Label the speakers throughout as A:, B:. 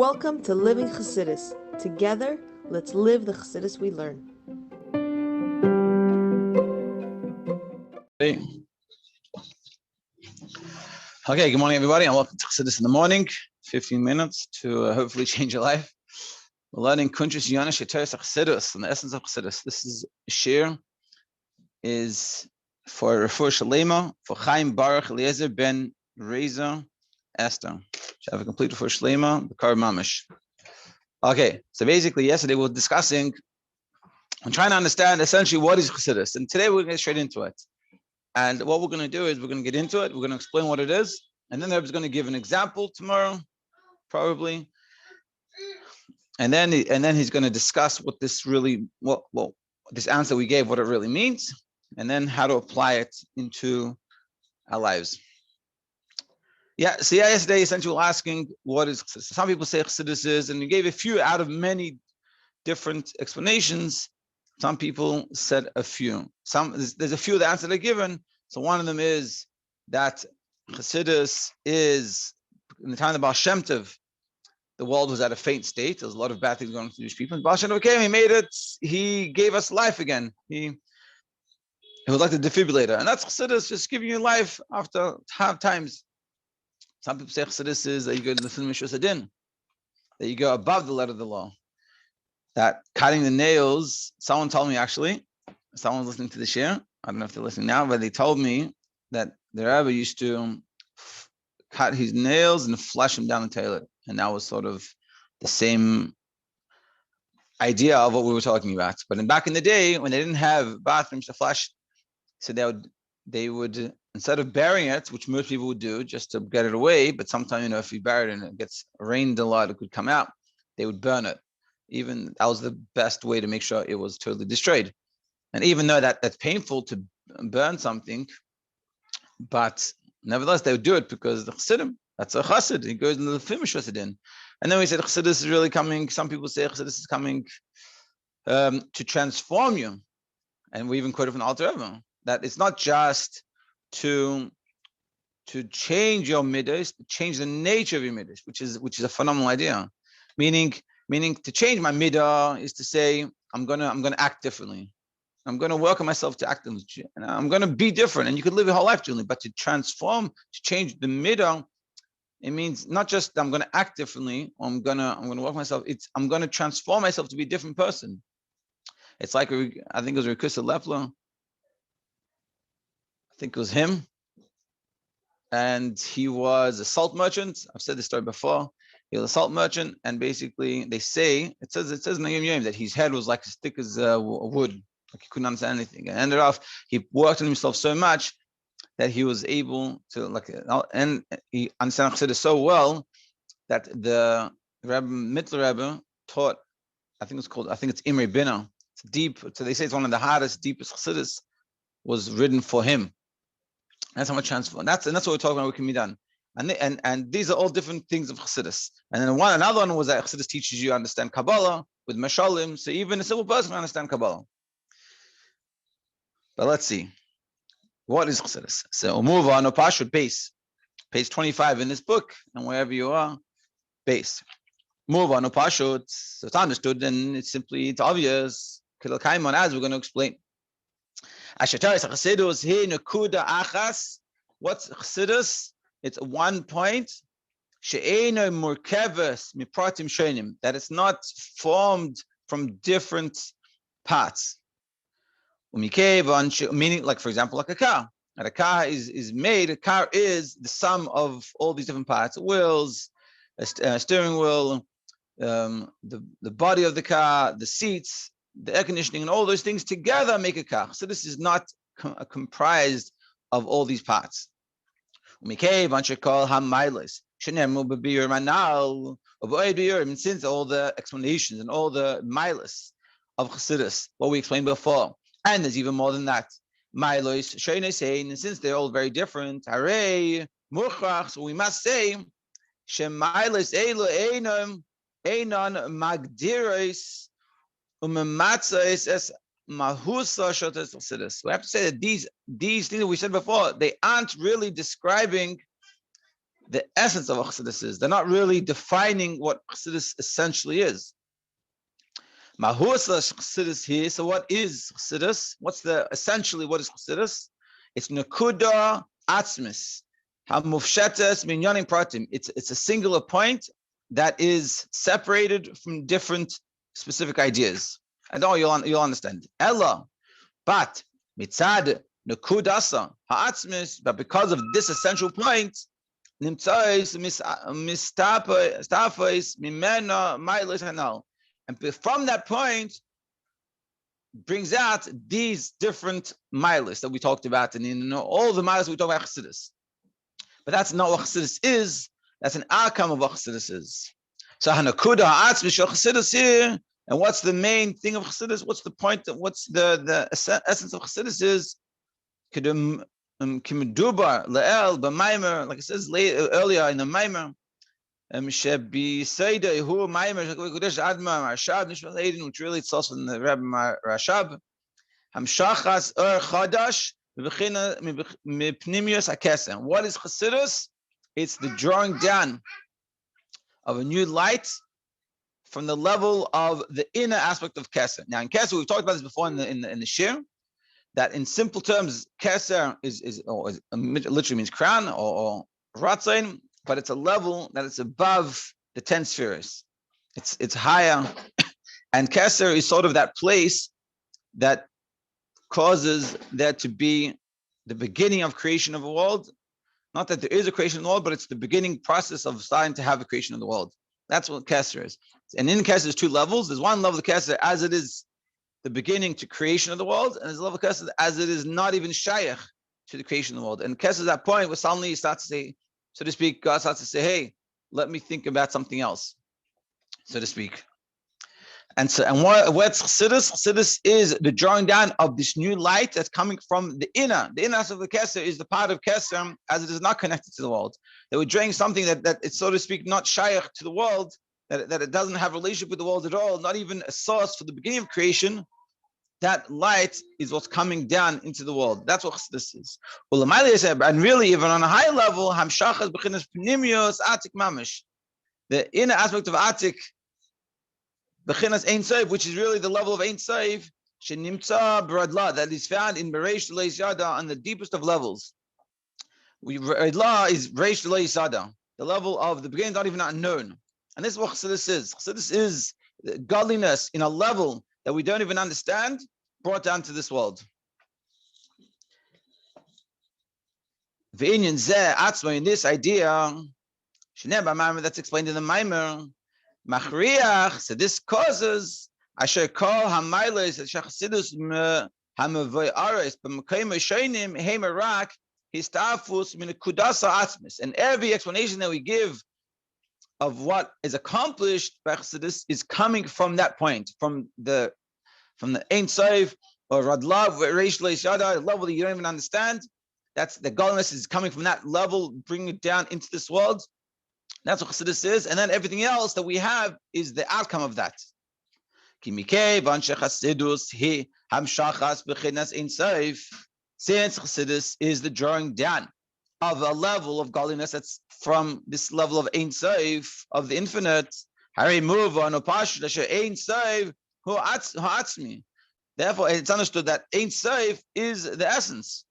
A: Welcome to Living Chassidus. Together, let's live the Chassidus we learn.
B: Okay, good morning, everybody, and welcome to Chassidus in the morning. 15 minutes to hopefully change your life. We're learning Inyanah Toras haChassidus, and the essence of Chassidus. This is shir is for Refuah Shalema for Chaim Baruch Eliezer ben Reza Esther. Should have a complete Refuah Shalema, the Kar Mamish. Okay, so basically, yesterday we were discussing and trying to understand essentially what is Chassidus, and today we're going to get straight into it. And what we're going to do is we're going to get into it. We're going to explain what it is, and then the Rebbe's going to give an example tomorrow, probably, and then he's going to discuss what this really, what this answer we gave, what it really means, and then how to apply it into our lives. So yesterday essentially we're asking what is Chassidus. Some people say Chassidus is, and we gave a few out of many different explanations. Some people said a few. There's a few of the answers they're given. So one of them is that Chassidus is, in the time of the Baal Shem Tov, the world was at a faint state. There was a lot of bad things going on to Jewish people. And Baal Shem Tov came, he made it, he gave us life again. He was like the defibrillator. And that's Chassidus, just giving you life after hard times. Some people say Chassidus is that you go to the film Adin, that you go above the letter of the law. That cutting the nails, someone told me actually, someone was listening to the share, I don't know if they're listening now, but they told me that the Rabbi used to cut his nails and flush them down the toilet. And that was sort of the same idea of what we were talking about. But back in the day, when they didn't have bathrooms to flush, so they would instead of burying it, which most people would do just to get it away, but sometimes, if you bury it and it gets rained a lot, it could come out, they would burn it. Even that was the best way to make sure it was totally destroyed. And even though that's painful to burn something, but nevertheless they would do it because the Chassidim, that's a Chassid, he goes into the Fimish Chassidin. And then we said Chassidus is really coming, some people say Chassidus is coming to transform you. And we even quoted from the Alter Rebbe that it's not just to change your midos, but change the nature of your midos, which is a phenomenal idea. Meaning to change my midah is to say I'm gonna act differently. I'm gonna work on myself to act differently, and I'm gonna be different. And you could live your whole life differently, but to transform, to change the midah, it means not just I'm gonna act differently, or I'm gonna work myself. I'm gonna transform myself to be a different person. It's like I think it was Rikusa Lepler. I think it was him, and he was a salt merchant. I've said this story before. He was a salt merchant, and basically it says in the Yom that his head was like as thick as wood, like he couldn't understand anything. And ended off, he worked on himself so much that he was able to and he understood Chassidus so well that the Mittler Rebbe taught. I think it's Imre Bina. It's deep. So they say it's one of the hardest, deepest Chassidus was written for him. That's how much transform. That's what we're talking about. What can be done. And these are all different things of Chassidus. And then another one was that Chassidus teaches you to understand Kabbalah with Mashalim, so even a simple person can understand Kabbalah. But let's see. What is Chassidus? So we'll move on. Pashut base. Page 25 in this book, and wherever you are, base. Move on. Pashut. So it's understood, and it's obvious. As we're going to explain. Toras haChassidus he nekuda achas. What's Chassidus? It's one point, she'eino murkeves mipratim shonim, that it's not formed from different parts. Meaning, like for example, like a car. And a car is made. A car is the sum of all these different parts: wheels, a steering wheel, the body of the car, the seats, the air conditioning, and all those things together make a car. So this is not comprised of all these parts. Since all the explanations and all the milas of Chassidus, what we explained before, and there's even more than that, and since they're all very different, so we must say, we have to say that these things that we said before, they aren't really describing the essence of what Chassidus is. They're not really defining what Chassidus essentially is. Chassidus here. So what is Chassidus? Essentially what is Chassidus? It's Nakuda Atzmis. Hamufshetes Minyanim Pratim. It's a singular point that is separated from different specific ideas. And you'll understand. Ella, but mitzad Nakudasa Ha'atzmis, but because of this essential point, Nimtzais mistapais mimena mailis hanal. And from that point, brings out these different milas that we talked about, and all the milas we talk about Chassidus. But that's not what Chassidus is. That's an outcome of what Chassidus is. So Hanakuda Ha'atzmi Shel Chassidus here, and what's the main thing of Chassidus? What's the point? What's the essence of Chassidus is? Kimedubar Le'el b'Maimer, like it says earlier in the Maimer. Shebi Seida Hu Maimer Kodesh Adma Rashab Nishma Leiden, which really it's also in the Rabbi Rashab. Hamshachas Chadash Mipnimius haKesser. What is Chassidus? It's the drawing down of a new light from the level of the inner aspect of kesser. Now in kesser, we've talked about this before in the shir, that in simple terms, kesser is literally means crown or ratzain, but it's a level that it's above the 10 spheres. It's higher, and kesser is sort of that place that causes there to be the beginning of creation of a world. Not that there is a creation of the world, but it's the beginning process of starting to have a creation of the world. That's what kesser is. And in kesser, there's two levels. There's one level of kesser as it is the beginning to creation of the world, and there's a level of kesser as it is not even shaykh to the creation of the world. And kesser is that point where suddenly you start to say, so to speak, God starts to say, hey, let me think about something else, so to speak. And what's Chassidus? Chassidus is the drawing down of this new light that's coming from the inner. The inner aspect of the kesser is the part of kesser as it is not connected to the world. That we're drawing something that it's, so to speak, not shaykh to the world, that it doesn't have a relationship with the world at all, not even a source for the beginning of creation. That light is what's coming down into the world. That's what Chassidus is. And really, even on a high level, hamshachas b'chinas pnimius atik mamish, the inner aspect of atik, b'chinas ein sof, which is really the level of ein sof, shenimtza b'radla, that is found in bereish leis yada, on the deepest of levels. Radla is reish leis yada, the level of the beginning, not even unknown. And this is what Chassidus is. Chassidus is godliness in a level that we don't even understand, brought down to this world. V'inyan zeh atzma, in this idea, that's explained in the Maimer, machriach, so this causes asher kol hamaylos haChassidus hamavoy ares b'mekayim shonim heimerak histafus min kudasa atzmis. And every explanation that we give of what is accomplished by Chassidus is coming from that point, from the Ein Sof or Radlav, Reish Leis Yada, level that you don't even understand. That's the godliness is coming from that level, bringing it down into this world. That's what Chassidus is, and then everything else that we have is the outcome of that. Since Chassidus is the drawing down of a level of godliness that's from this level of Ein Sof, of the infinite, therefore it's understood that Ein Sof is the essence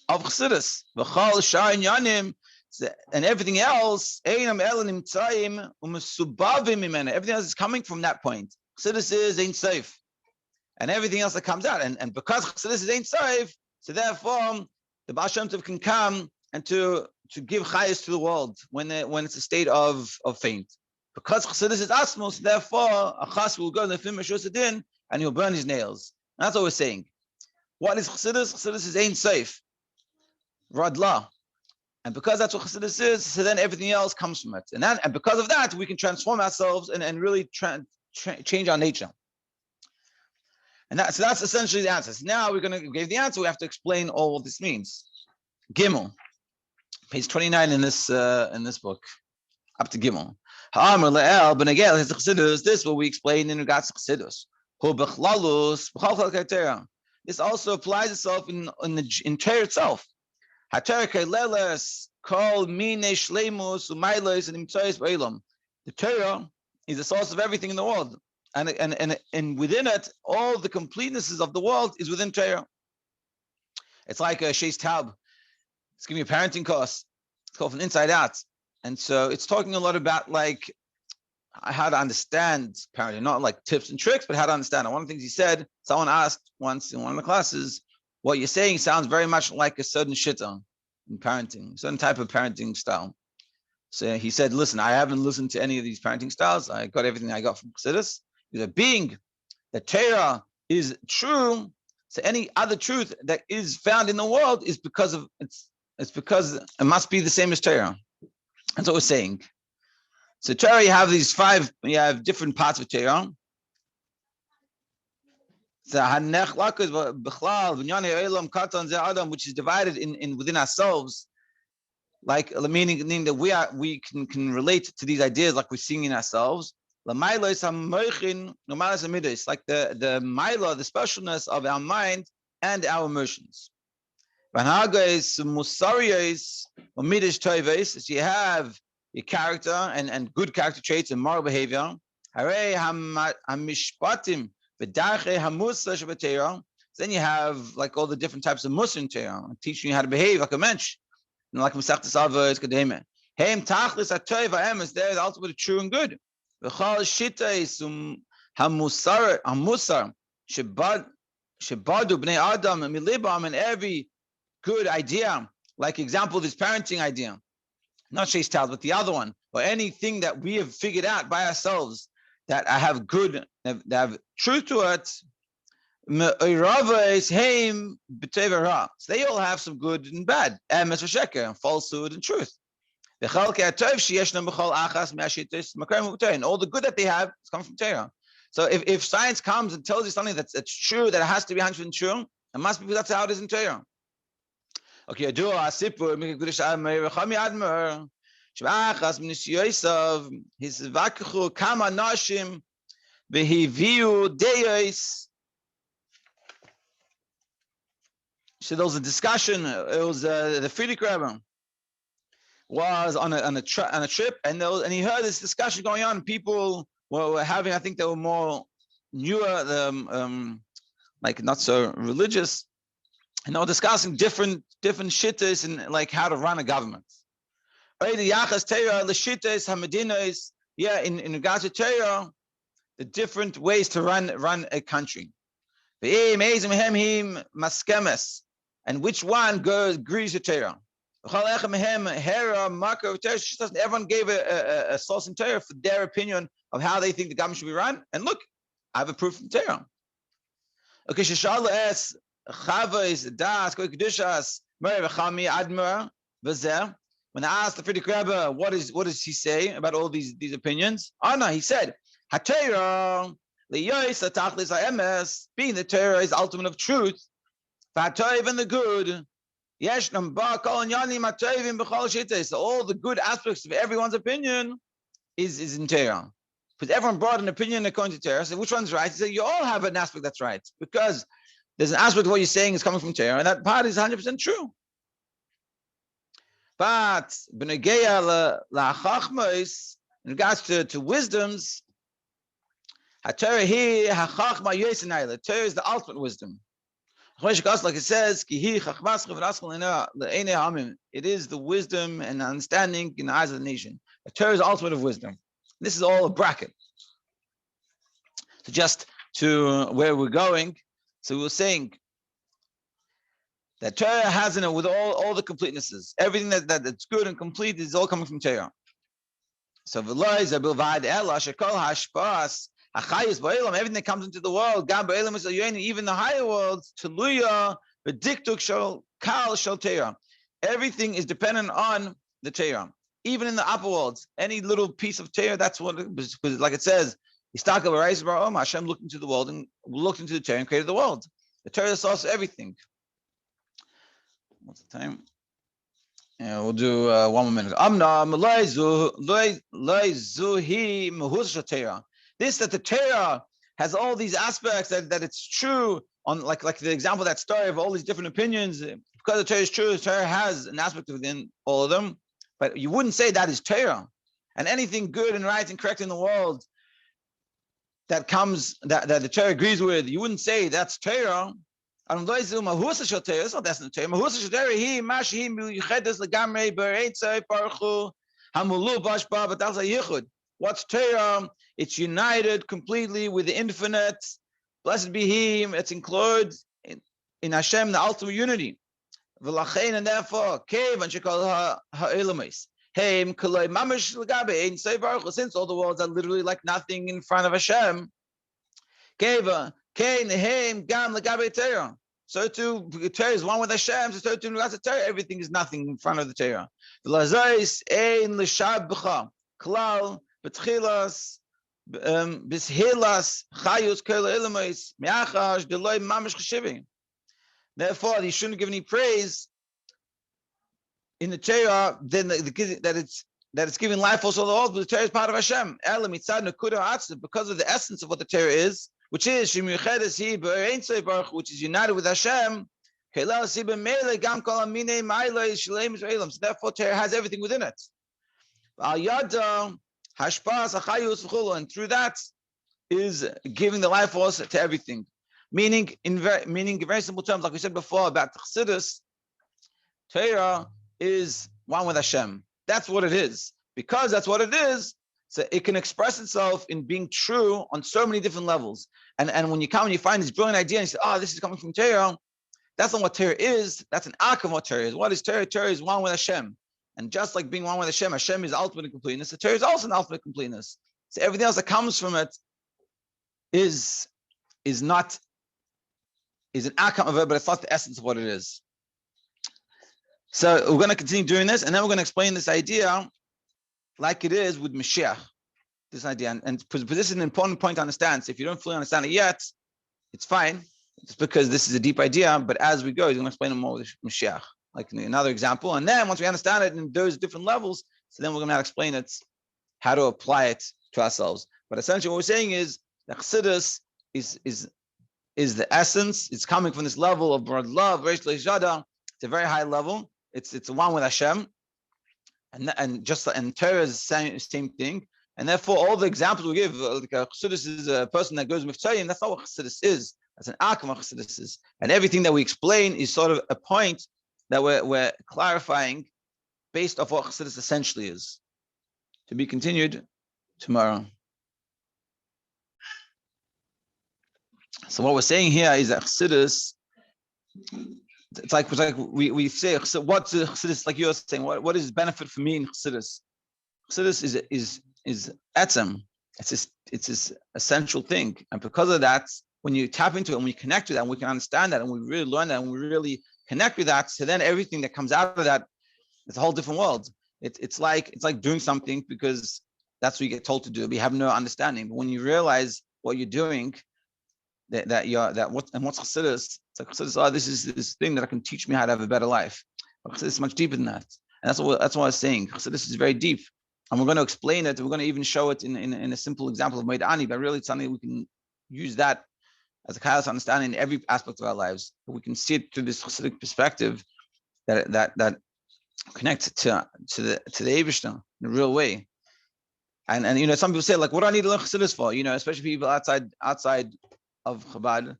B: of Chassidus. And everything else, everything else is coming from that point. Chassidus is Ein Sof, and everything else that comes out. And because Chassidus is Ein Sof, so therefore the Baal Shem Tov can come and to give chayas to the world when it's a state of faint. Because Chassidus is Asmos, therefore a chas will go to the Fim Din and he'll burn his nails. And that's what we're saying. What is Chassidus? Chassidus is Ein Sof, Radla. And because that's what Chassidus is, so then everything else comes from it. And because of that, we can transform ourselves and really change our nature. And so that's essentially the answer. So now we're going to give the answer. We have to explain all what this means. Gimel, page 29 in this book, up to Gimel. Ha'amr le'el b'negel his Chassidus. This is what we explain in regards to Chassidus. Hu b'chlalus b'chal chalkei Torah. This also applies itself in Torah itself. The Torah is the source of everything in the world, and within it, all the completenesses of the world is within Torah. It's like a Sheis Taub. It's giving you a parenting course. It's called From Inside Out, and so it's talking a lot about like how to understand parenting, not like tips and tricks, but how to understand. And one of the things he said, someone asked once in one of the classes, what you're saying sounds very much like a certain shitta in parenting, a certain type of parenting style. So he said, listen, I haven't listened to any of these parenting styles. I got everything I got from Chassidus. Being that Torah is true, so any other truth that is found in the world is because of it's because it must be the same as Torah. That's what we're saying. So Torah, you have these five, you have different parts of Torah. So which is divided in within ourselves, like meaning that we can relate to these ideas like we're seeing in ourselves. Like the Maila, the specialness of our mind and our emotions. So you have your character and good character traits and moral behavior. Then you have like all the different types of mussar in Torah, teaching you how to behave like a mensch. Like Masechtas Avos, Kadema. Heim Tachlis HaTov HaEmes, there the ultimate true and good. V'chol Shittais HaMusar Shebadu Bnei Adam Milibam, and every good idea, like example, this parenting idea, not Sheis Tal, but the other one, or anything that we have figured out by ourselves that I have good, that have truth to it. So they all have some good and bad, and falsehood and truth. And all the good that they have is coming from Torah. So if science comes and tells you something that's true, that it has to be 100% true, it must be because that's how it is in Torah. Okay, do a sipur his vakachu kama nashim vehiviu deis. So there was a discussion. It was the Frierdiker Rebbe was on a trip, and he heard this discussion going on. People were having, I think they were more newer, like not so religious, and they were discussing different shittas and like how to run a government. Yeah, in regards to Torah, the different ways to run a country. And which one agrees to Torah? Everyone gave a source in Torah for their opinion of how they think the government should be run. And look, I have a proof from Torah. Okay, when I asked the Frierdiker Rebbe, what does he say about all these opinions? He said, HaTorah, being the Torah is ultimate of truth, and the good. So all the good aspects of everyone's opinion is in Torah. Because everyone brought an opinion according to Torah. So which one's right? He said, you all have an aspect that's right. Because there's an aspect of what you're saying is coming from Torah, and that part is 100% true. But in regards to wisdoms, Torah is the ultimate wisdom. Like it says, it is the wisdom and understanding in the eyes of the nation. The Torah is the ultimate of wisdom. This is all a bracket. So just to where we're going, so we were saying that Torah has in it with all the completenesses. Everything that's good and complete is all coming from Torah. So everything that comes into the world, even the higher worlds, everything is dependent on the Torah. Even in the upper worlds, any little piece of Torah, that's what, because like it says, Hashem looked into the world and looked into the Torah and created the world. The Torah is the source of everything. What's the time? Yeah, we'll do 1 more minute. This, that the Torah has all these aspects, that it's true on like the example, that story of all these different opinions, because the Torah is true, the Torah has an aspect within all of them, but you wouldn't say that is Torah. And anything good and right and correct in the world that the Torah agrees with, you wouldn't say that's Torah. It's not that's the Torah. What's Torah? It's united completely with the infinite. Blessed be Him. It's included in Hashem, the ultimate unity. And therefore, since all the worlds are literally like nothing in front of Hashem, so too, Torah is one with Hashem. So too, Torah, everything is nothing in front of the Torah. Therefore, you shouldn't give any praise in the Torah that it's giving life also to the world, but the Torah is part of Hashem. Because of the essence of what the Torah is, which is which is united with Hashem. So therefore, Torah has everything within it. And through that is giving the life force to everything. Meaning in very simple terms, like we said before about Chassidus, Torah is one with Hashem. That's what it is. Because that's what it is, so it can express itself in being true on so many different levels. And when you come and you find this brilliant idea and you say, oh, this is coming from Torah, that's not what Torah is. That's an arc of what Torah is. What is Torah? Torah is one with Hashem. And just like being one with Hashem, Hashem is ultimate completeness. The Torah is also an ultimate completeness. So everything else that comes from it is an outcome of it, but it's not the essence of what it is. So we're going to continue doing this, and then we're going to explain this idea like it is with Mashiach, this idea. And this is an important point to understand. So if you don't fully understand it yet, it's fine. It's because this is a deep idea, but as we go, he's going to explain it more with Mashiach, like another example. And then once we understand it in those different levels, so then we're going to explain it, how to apply it to ourselves. But essentially what we're saying is that Chassidus is the essence. It's coming from this level of broad love, Reish Leishada. It's a very high level. It's one with Hashem. And Torah is the same thing, and therefore all the examples we give, like Chassidus is a person that goes with Tzayim. That's not what Chassidus is. That's an arc of what Chassidus is, and everything that we explain is sort of a point that we're clarifying based off what Chassidus essentially is. To be continued tomorrow. So what we're saying here is that Chassidus. It's like we say, so what's Chassidus, like you're saying, what is benefit for me in Chassidus? Chassidus is etzem. It's this essential thing. And because of that, when you tap into it and we connect with that and we can understand that and we really learn that and we really connect with that, so then everything that comes out of that is a whole different world. It's like doing something because that's what you get told to do. We have no understanding. But when you realize what you're doing, what's Chassidus? It's like Chassidus, this is this thing that can teach me how to have a better life. But Chassidus is much deeper than that. And that's what I was saying. Chassidus is very deep. And we're going to explain it. We're going to even show it in a simple example of Moed but really it's something we can use that as a kind of understanding in every aspect of our lives. We can see it through this Chassidic perspective that connects to the Eibishter in a real way. And some people say, like, what do I need to learn Chassidus for? Especially people outside of Chabad.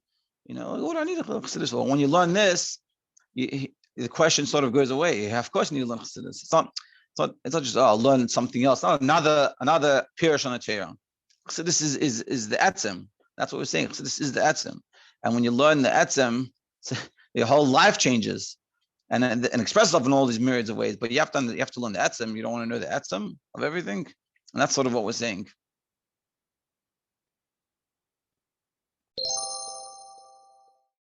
B: What do I need to learn Chassidus for? When you learn this, the question sort of goes away. Of course you need to learn Chassidus. It's not just learn something else. Not another Pirush on a Torah. Chassidus is the etzem. That's what we're saying. Chassidus is the etzem. And when you learn the etzem, your whole life changes and expresses itself in all these myriads of ways. But you have to learn the etzem. You don't want to know the etzem of everything. And that's sort of what we're saying.